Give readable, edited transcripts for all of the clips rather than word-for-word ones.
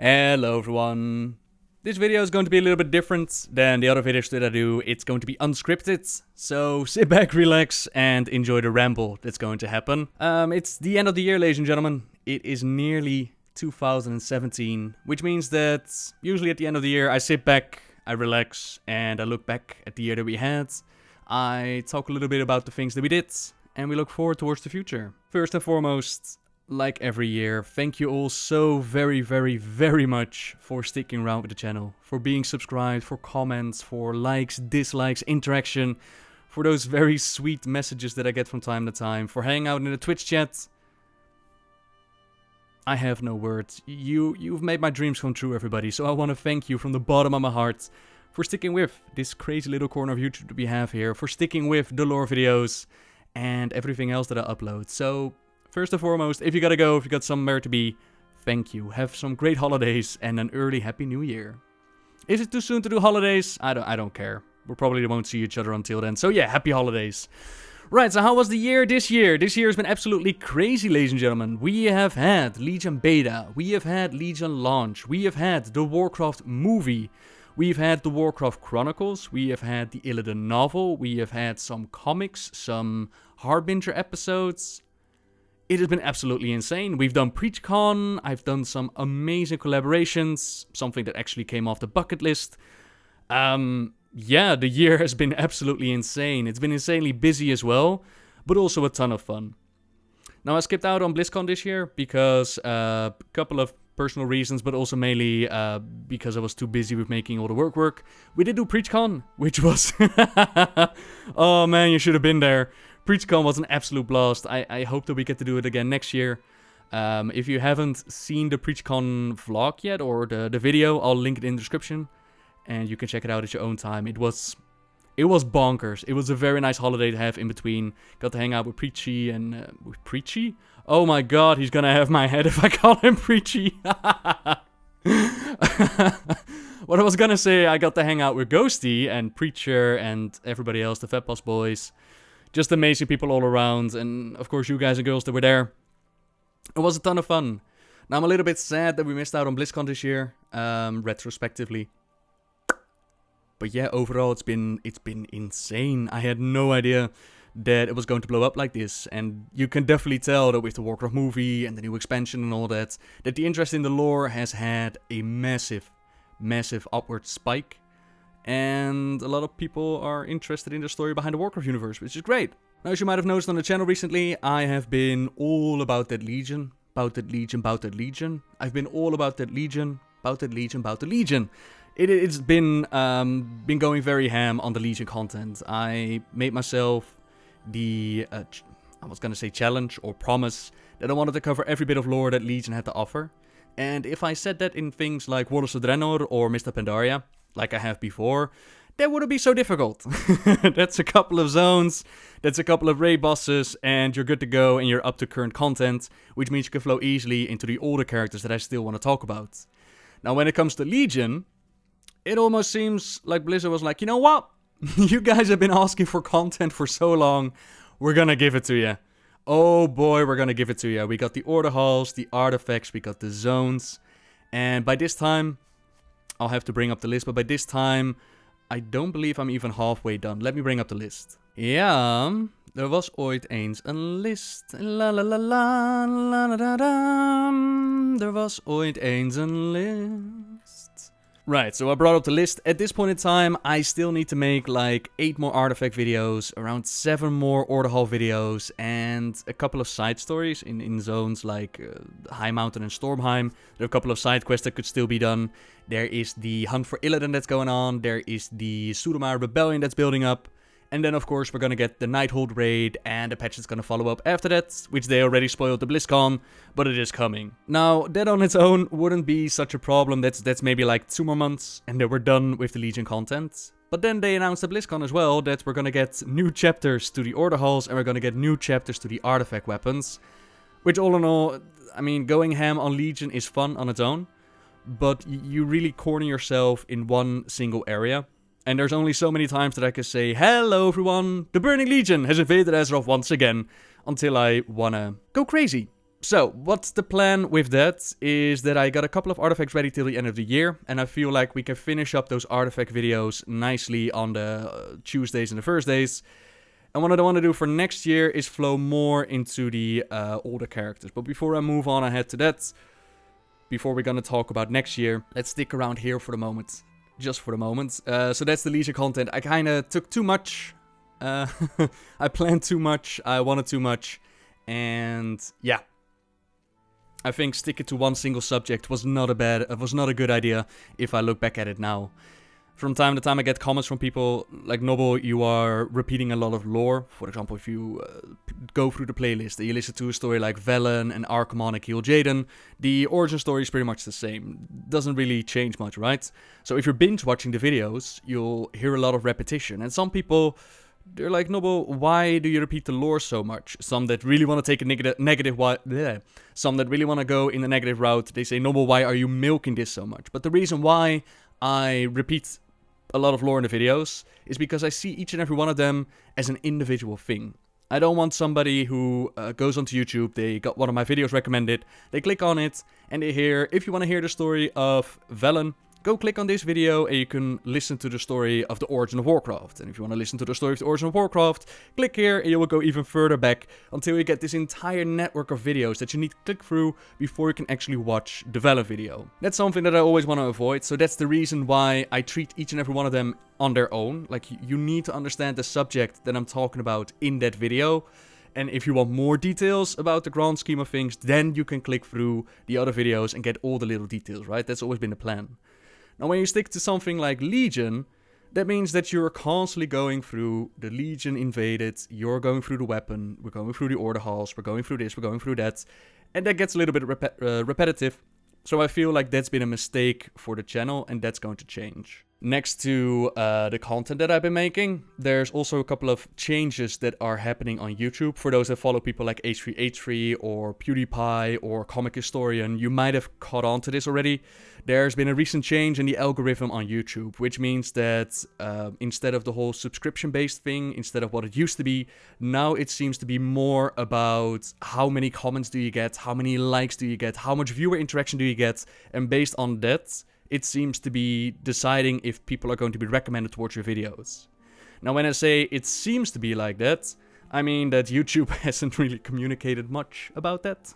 Hello everyone. This video is going to be a little bit different than the other videos that I do. It's going to be unscripted, so sit back, relax, and enjoy the ramble that's going to happen. It's the end of the year, ladies and gentlemen. It is nearly 2017, which means that usually at the end of the year I sit back, I relax, and I look back at the year that we had. I talk a little bit about the things that we did, and we look forward towards the future. First and foremost, like every year, thank you all so very much for sticking around with the channel, for being subscribed, for comments, for likes, dislikes, interaction, for those very sweet messages that I get from time to time, for hanging out in the Twitch chat. I have no words. You've made my dreams come true, everybody, so I want to thank you from the bottom of my heart for sticking with this crazy little corner of YouTube that we have here, for sticking with the lore videos and everything else that I upload. So first and foremost, if you gotta go, if you got somewhere to be, thank you. Have some great holidays and an early Happy New Year. Is it too soon to do holidays? I don't care. We probably won't see each other until then. So yeah, happy holidays. Right, so how was the year this year? This year has been absolutely crazy, ladies and gentlemen. We have had Legion Beta. We have had Legion Launch. We have had the Warcraft movie. We've had the Warcraft Chronicles. We have had the Illidan novel. We have had some comics, some Harbinger episodes. It has been absolutely insane. We've done PreachCon, I've done some amazing collaborations, something that actually came off the bucket list. Yeah, the year has been absolutely insane. It's been insanely busy as well, but also a ton of fun. Now, I skipped out on BlizzCon this year because a couple of personal reasons, but also mainly because I was too busy with making all the work. We did do PreachCon, which was... Oh man, you should have been there. PreachCon was an absolute blast. I hope that we get to do it again next year. If you haven't seen the PreachCon vlog yet, or the video, I'll link it in the description. And you can check it out at your own time. It was bonkers. It was a very nice holiday to have in between. Got to hang out with Preachy and... with Preachy? Oh my god, he's gonna have my head if I call him Preachy. What I was gonna say, I got to hang out with Ghosty and Preacher and everybody else, the Fat Boss Boys. Just amazing people all around, and of course you guys and girls that were there. It was a ton of fun. Now I'm a little bit sad that we missed out on BlizzCon this year, retrospectively. But yeah, overall it's been insane. I had no idea that it was going to blow up like this, and you can definitely tell that with the Warcraft movie and the new expansion and all that the interest in the lore has had a massive upward spike. And a lot of people are interested in the story behind the Warcraft universe, which is great. Now, as you might have noticed on the channel recently, I have been all about that Legion. I've been all about that Legion. It's been going very ham on the Legion content. I made myself the, I was gonna say challenge or promise, that I wanted to cover every bit of lore that Legion had to offer. And if I said that in things like Warlords of Draenor or Mr. Pandaria, like I have before, that wouldn't be so difficult. That's a couple of zones, that's a couple of raid bosses, and you're good to go and you're up to current content, which means you can flow easily into the older characters that I still want to talk about. Now, when it comes to Legion, it almost seems like Blizzard was like, you know what? You guys have been asking for content for so long, we're gonna give it to you. Oh boy, we're gonna give it to you. We got the order halls, the artifacts, we got the zones, and by this time... I'll have to bring up the list, but by this time, I don't believe I'm even halfway done. Let me bring up the list. Ja, er was ooit eens een list. La la la la la la da da. Er was ooit eens een list. Right, so I brought up the list. At this point in time, I still need to make like 8 more artifact videos, around 7 more order hall videos, and a couple of side stories in zones like High Mountain and Stormheim. There are a couple of side quests that could still be done. There is the Hunt for Illidan that's going on. There is the Sudomar Rebellion that's building up. And then, of course, we're going to get the Nighthold raid and the patch that's going to follow up after that, which they already spoiled the BlizzCon, but it is coming. Now, that on its own wouldn't be such a problem. That's maybe like 2 more months, and then we're done with the Legion content. But then they announced at BlizzCon as well that we're going to get new chapters to the Order Halls, and we're going to get new chapters to the artifact weapons. Which, all in all, I mean, going ham on Legion is fun on its own, but you really corner yourself in one single area. And there's only so many times that I can say, hello everyone, the Burning Legion has invaded Azeroth once again, until I wanna go crazy. So, what's the plan with that is that I got a couple of artifacts ready till the end of the year, and I feel like we can finish up those artifact videos nicely on the Tuesdays and the Thursdays. And what I want to do for next year is flow more into the older characters. But before I move on ahead to that, before we're going to talk about next year, let's stick around here for the moment. Just for the moment. So that's the Legion content. I kind of took too much. I planned too much. I wanted too much. And yeah. I think sticking to one single subject was not a good idea if I look back at it now. From time to time I get comments from people like, Noble, you are repeating a lot of lore. For example, if you go through the playlist and you listen to a story like Velen and Archimon and Kill Jaden, the origin story is pretty much the same. Doesn't really change much, right? So if you're binge watching the videos, you'll hear a lot of repetition. And some people, they're like, Noble, why do you repeat the lore so much? Some that really want to take a some that really want to go in the negative route, they say, Noble, why are you milking this so much? But the reason why I repeat a lot of lore in the videos is because I see each and every one of them as an individual thing. I don't want somebody who goes onto YouTube, they got one of my videos recommended, they click on it, and they hear, if you want to hear the story of Velen, go click on this video and you can listen to the story of the origin of Warcraft. And if you want to listen to the story of the origin of Warcraft, click here and you will go even further back until you get this entire network of videos that you need to click through before you can actually watch the Velen video. That's something that I always want to avoid, so that's the reason why I treat each and every one of them on their own. Like, you need to understand the subject that I'm talking about in that video. And if you want more details about the grand scheme of things, then you can click through the other videos and get all the little details, right? That's always been the plan. Now, when you stick to something like Legion, that means that you're constantly going through the Legion invaded, you're going through the weapon, we're going through the order halls, we're going through this, we're going through that, and that gets a little bit repetitive. So I feel like that's been a mistake for the channel, and that's going to change. Next to the content that I've been making, there's also a couple of changes that are happening on YouTube. For those that follow people like H3H3 or PewDiePie or Comic Historian, you might have caught on to this already. There's been a recent change in the algorithm on YouTube, which means that instead of the whole subscription-based thing, instead of what it used to be, now it seems to be more about how many comments do you get, how many likes do you get, how much viewer interaction do you get, and based on that, it seems to be deciding if people are going to be recommended towards your videos. Now, when I say it seems to be like that, I mean that YouTube hasn't really communicated much about that.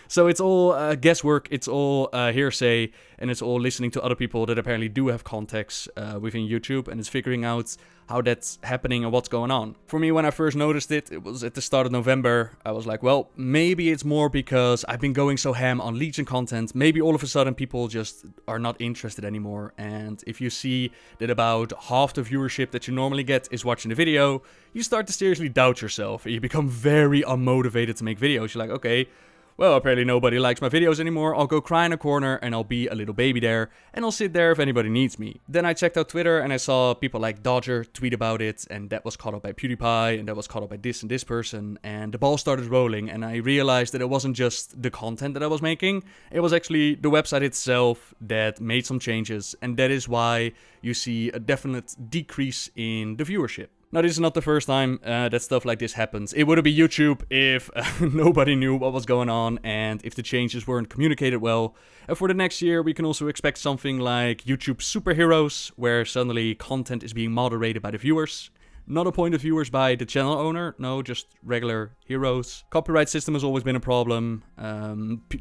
So it's all guesswork, it's all hearsay, and it's all listening to other people that apparently do have contacts within YouTube, and it's figuring out how that's happening and what's going on. For me, when I first noticed it, it was at the start of November. I was like, well, maybe it's more because I've been going so ham on Legion content. Maybe all of a sudden people just are not interested anymore. And if you see that about half the viewership that you normally get is watching the video, you start to seriously doubt yourself. And you become very unmotivated to make videos. You're like, okay, well, apparently nobody likes my videos anymore. I'll go cry in a corner and I'll be a little baby there. And I'll sit there if anybody needs me. Then I checked out Twitter and I saw people like Dodger tweet about it. And that was caught up by PewDiePie. And that was caught up by this and this person. And the ball started rolling. And I realized that it wasn't just the content that I was making. It was actually the website itself that made some changes. And that is why you see a definite decrease in the viewership. Now, this is not the first time that stuff like this happens. It wouldn't be YouTube if nobody knew what was going on and if the changes weren't communicated well. And for the next year, we can also expect something like YouTube Superheroes, where suddenly content is being moderated by the viewers. Not appointed viewers by the channel owner, no, just regular heroes. Copyright system has always been a problem.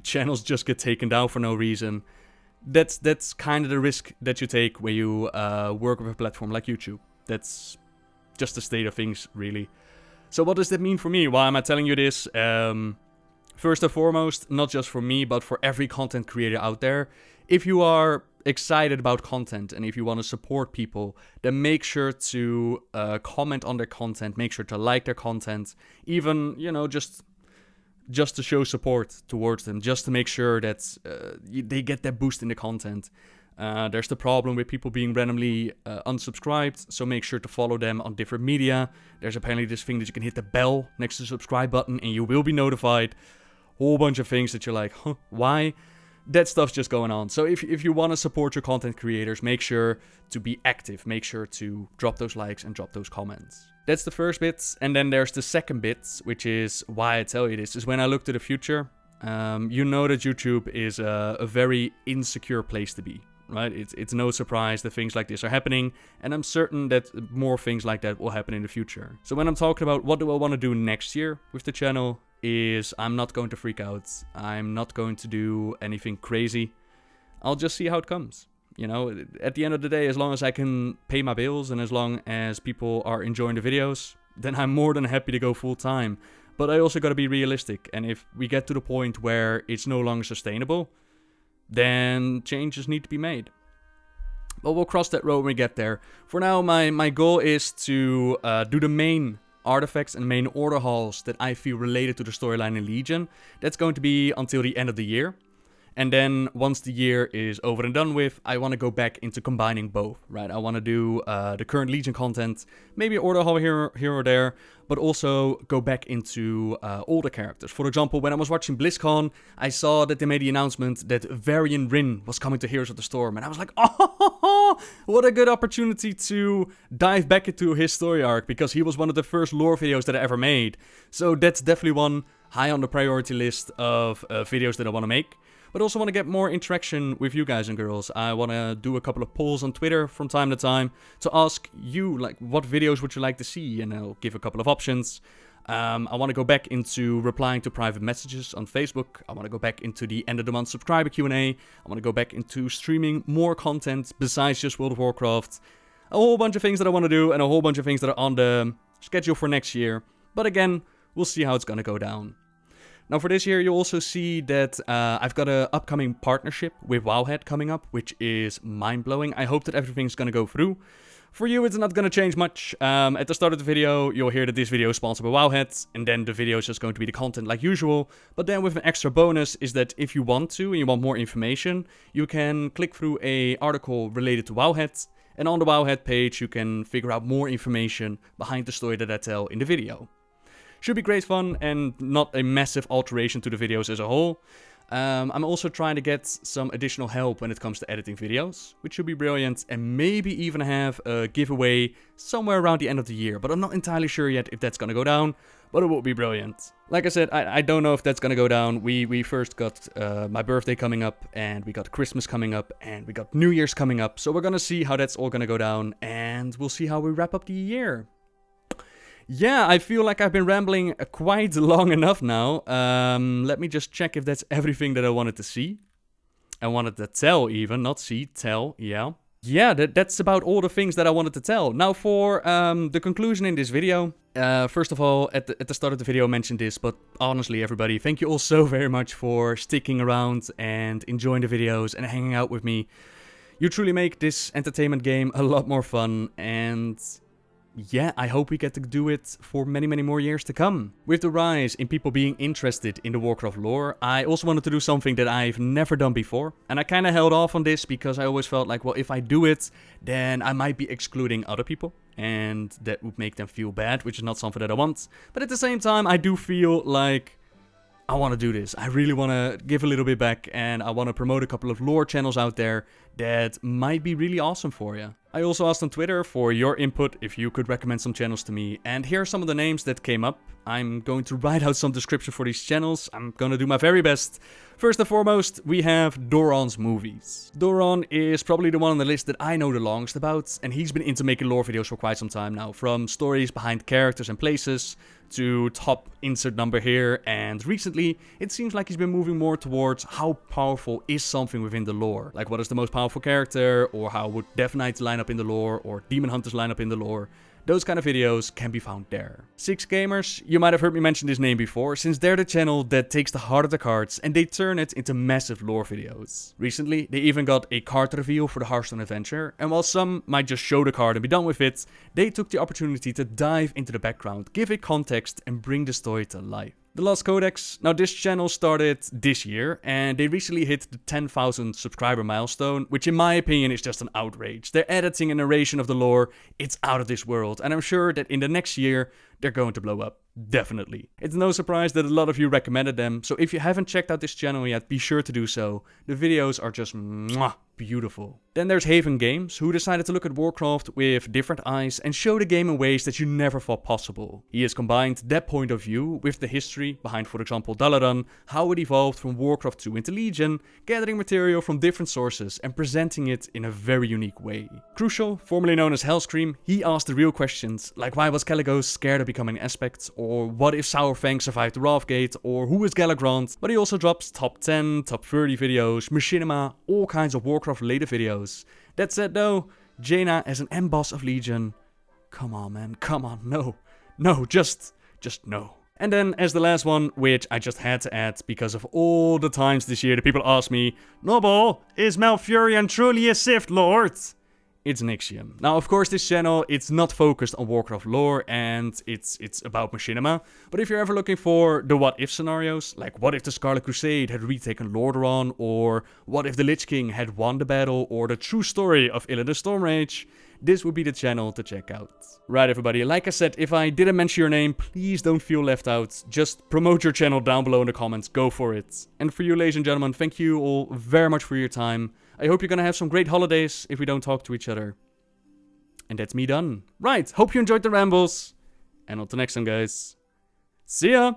Channels just get taken down for no reason. That's kind of the risk that you take when you work with a platform like YouTube. That's just the state of things, really. So what does that mean for me? Why am I telling you this? First and foremost, not just for me, but for every content creator out there. If you are excited about content and if you want to support people, then make sure to comment on their content. Make sure to like their content. Even, just to show support towards them. Just to make sure that they get that boost in the content. There's the problem with people being randomly unsubscribed, so make sure to follow them on different media. There's apparently this thing that you can hit the bell next to the subscribe button and you will be notified. Whole bunch of things that you're like, huh, why? that stuff's just going on. So if you want to support your content creators, make sure to be active. Make sure to drop those likes and drop those comments. That's the first bit. And then there's the second bit, which is why I tell you this, is when I look to the future. You know that YouTube is a very insecure place to be, right? It's no surprise that things like this are happening, and I'm certain that more things like that will happen in the future. So when I'm talking about what do I want to do next year with the channel, is I'm not going to freak out. I'm not going to do anything crazy. I'll just see how it comes. You know, at the end of the day, as long as I can pay my bills and as long as people are enjoying the videos, then I'm more than happy to go full time. But I also got to be realistic, and if we get to the point where it's no longer sustainable, then changes need to be made. But we'll cross that road when we get there. For now, my goal is to do the main artifacts and main order halls that I feel related to the storyline in Legion. That's going to be until the end of the year. And then once the year is over and done with, I want to go back into combining both, right? I want to do the current Legion content, maybe order hall here or there, but also go back into older characters. For example, when I was watching BlizzCon, I saw that they made the announcement that Varian Rin was coming to Heroes of the Storm, and I was like, oh, what a good opportunity to dive back into his story arc, because he was one of the first lore videos that I ever made. So that's definitely one high on the priority list of videos that I want to make. But also want to get more interaction with you guys and girls. I want to do a couple of polls on Twitter from time to time to ask you, like, what videos would you like to see? And I'll give a couple of options. I want to go back into replying to private messages on Facebook. I want to go back into the end of the month subscriber Q&A. I want to go back into streaming more content besides just World of Warcraft. A whole bunch of things that I want to do and a whole bunch of things that are on the schedule for next year. But again, we'll see how it's going to go down. Now for this year, you'll also see that I've got an upcoming partnership with Wowhead coming up, which is mind-blowing. I hope that everything's going to go through. For you, it's not going to change much. At the start of the video, you'll hear that this video is sponsored by Wowhead, and then the video is just going to be the content like usual. But then with an extra bonus is that if you want to, and you want more information, you can click through an article related to Wowhead, and on the Wowhead page, you can figure out more information behind the story that I tell in the video. Should be great fun and not a massive alteration to the videos as a whole. I'm also trying to get some additional help when it comes to editing videos, which should be brilliant, and maybe even have a giveaway somewhere around the end of the year. But I'm not entirely sure yet if that's gonna go down, but it will be brilliant. Like I said, I don't know if that's gonna go down. We first got my birthday coming up, and we got Christmas coming up, and we got New Year's coming up. So we're gonna see how that's all gonna go down, and we'll see how we wrap up the year. Yeah, I feel like I've been rambling quite long enough now. Let me just check if that's everything that I wanted to see. I wanted to tell even, not see, tell, yeah. Yeah, that's about all the things that I wanted to tell. Now for the conclusion in this video. First of all, at the start of the video I mentioned this, but honestly everybody, thank you all so very much for sticking around and enjoying the videos and hanging out with me. You truly make this entertainment game a lot more fun, and yeah, I hope we get to do it for many, many more years to come. With the rise in people being interested in the Warcraft lore, I also wanted to do something that I've never done before. And I kind of held off on this because I always felt like, well, if I do it, then I might be excluding other people. And that would make them feel bad, which is not something that I want. But at the same time, I do feel like I want to do this. I really want to give a little bit back, and I want to promote a couple of lore channels out there that might be really awesome for you. I also asked on Twitter for your input if you could recommend some channels to me, and here are some of the names that came up. I'm going to write out some description for these channels. I'm going to do my very best. First and foremost, we have Doran's Movies. Doran is probably the one on the list that I know the longest about, and he's been into making lore videos for quite some time now, from stories behind characters and places to top insert number here, and recently it seems like he's been moving more towards how powerful is something within the lore. Like, what is the most powerful character, or how would Death Knights line up in the lore, or Demon Hunters line up in the lore. Those kind of videos can be found there. Six Gamers, you might have heard me mention this name before, since they're the channel that takes the heart of the cards and they turn it into massive lore videos. Recently, they even got a card reveal for the Hearthstone Adventure, and while some might just show the card and be done with it, they took the opportunity to dive into the background, give it context, and bring the story to life. The Lost Codex. Now this channel started this year, and they recently hit the 10,000 subscriber milestone, which in my opinion is just an outrage. Their editing and narration of the lore, it's out of this world, and I'm sure that in the next year, they're going to blow up. Definitely. It's no surprise that a lot of you recommended them, so if you haven't checked out this channel yet, be sure to do so. The videos are just mwah, beautiful. Then there's Haven Games, who decided to look at Warcraft with different eyes and show the game in ways that you never thought possible. He has combined that point of view with the history behind, for example, Dalaran, how it evolved from Warcraft 2 into Legion, gathering material from different sources and presenting it in a very unique way. Crucial, formerly known as Hellscream, he asked the real questions, like why was Caligos scared of becoming an aspect, or what if Sourfang survived the Wrathgate, or who is Galagrant, but he also drops top 10, top 30 videos, machinima, all kinds of Warcraft related videos. That said though, Jaina as an end boss of Legion, come on man, come on, no, just no. And then as the last one, which I just had to add because of all the times this year that people ask me, Noble, is Malfurion truly a Sith Lord? It's Nixium. Now, of course, this channel, it's not focused on Warcraft lore, and it's about machinima. But if you're ever looking for the what-if scenarios, like what if the Scarlet Crusade had retaken Lordaeron, or what if the Lich King had won the battle, or the true story of Illidan Stormrage, this would be the channel to check out. Right, everybody, like I said, if I didn't mention your name, please don't feel left out. Just promote your channel down below in the comments, go for it. And for you, ladies and gentlemen, thank you all very much for your time. I hope you're gonna have some great holidays if we don't talk to each other. And that's me done. Right, hope you enjoyed the rambles. And until next time, guys. See ya!